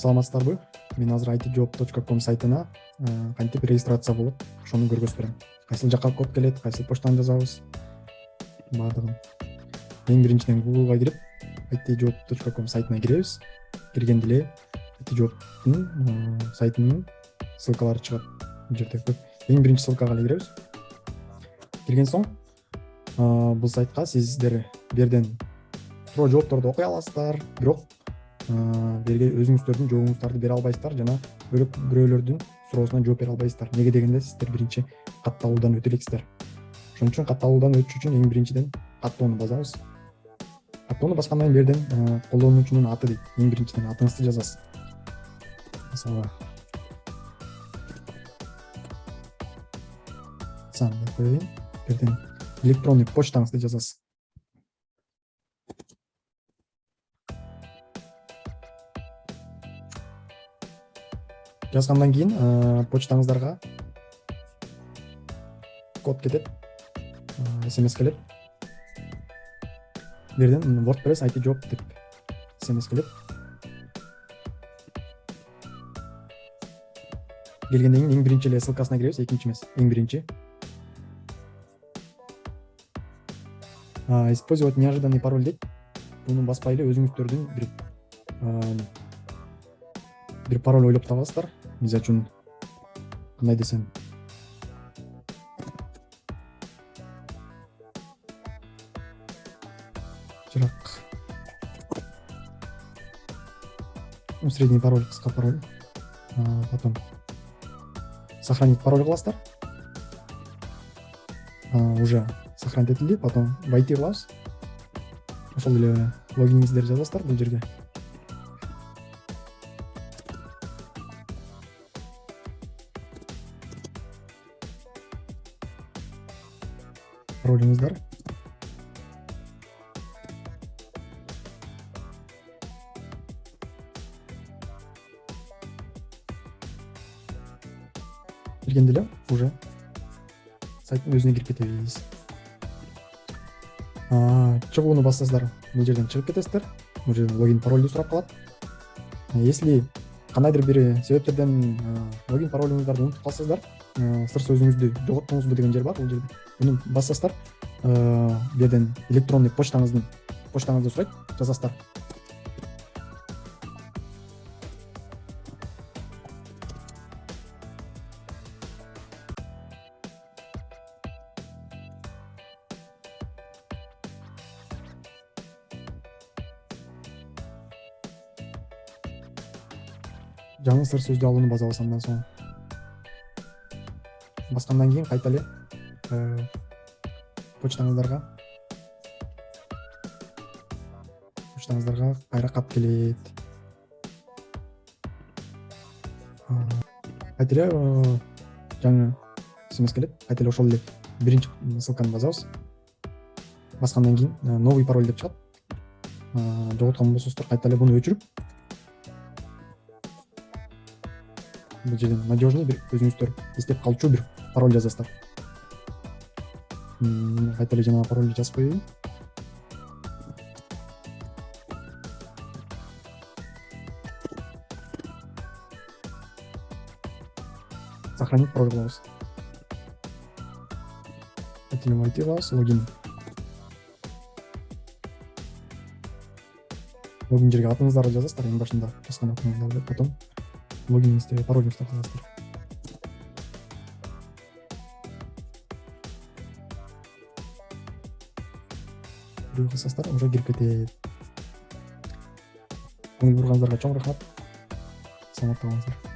Саламатсыздарбы? Мен азыр itjob.com сайтына кантип регистрация болот, ошону көргөзүп берем. Кайсыл жакка код келет, кайсыл почтаны жазабыз, баардыгын. Эң биринчиден Google'га кирип, itjob.com сайтына киребиз. Киргенде эле itjob сайтынын ссылкалары чыгат. Бул жерде көп. Эң биринчи ссылкага эле киребиз. Кирген соң, бул сайтка сиздер берден суроо жоопторду окуй аласыздар, бирок берге өзүңүздөрдүн жообуңуздарды бере албайсыздар жана бирөөлөрдүн суроосуна жооп бере албайсыздар. Неге дегенде сиздер биринчи катталуудан өтө элексиздер. Ошон үчүн катталуудан өтүш үчүн эң биринчиден каттоону басабыз. Каттоону баскандан кийин берден колдонуучунун аты дейт. Эң биринчиден атыңызды жазасыз. Мисалы сандык коеюн. Берден электронный почтаңызды жазасыз. Жазгандан кийин почтаңыздарга код кетет, SMS келет. Берден WordPress itjob деп SMS келет. Келгенден кийин эң биринчи эле ссылкасына киребиз, экинчи эмес, эң биринчи. Использовать неожиданный пароль дейт. Буну баспай эле өзүңүздөрдүн бир пароль ойлоп табасыздар. Мисалы үчүн кандай десем, жырак средний пароль, кыска пароль. Потом сохранить пароль кыласыздар. Уже сохранить этилди. Потом войти кылабыз. Ошол эле логиниңиздерди жазасыздар бул жерге. Паролиңиздар. Киргенде эле уже сайттын өзүнө кирип кетебиз. Чыгууну бассаңыздар, бул жерден чыгып кетесиздер. Бул жерден логин паролду сурап калат. Если кандайдыр бир себептерден логин паролуңуздарды унутуп калсаңыздар, сыр сөзүңүздү жоготтуңузбу деген жер бар. Бул жерде буну бассаңыздар, берден электронный почтаңызды сурайт, жазасыздар. Жаңы сыр сөздү алууну басабыз. Андан соң баскандан кийин кайта эле почтаңыздарга кайра кат келет. Кайта эле жаңы SMS келет. Кайта эле ошол эле биринчи ссылканы басабыз. Баскандан кийин новый пароль деп чыгат. Жоготкон болсоңуздар кайта эле буну өчүрүп, бул жерден надежный бир өзүңүздөр эстеп калчу бир пароль жазасыздар. Кайта эле жаңа парольду жазып коеюн. Сохранить пароль кылабыз. Кайта эле войти кылабыз, логин жерге атыңыздарды жазасыздар, эң башында жазган атыңыздарды, потом логиниңизди, паролуңузду кыласыздар. Бирөө кылсаңыздар уже кирип кетет. Көңүл бурганыңыздарга чоң рахмат. Саламатта болуңуздар.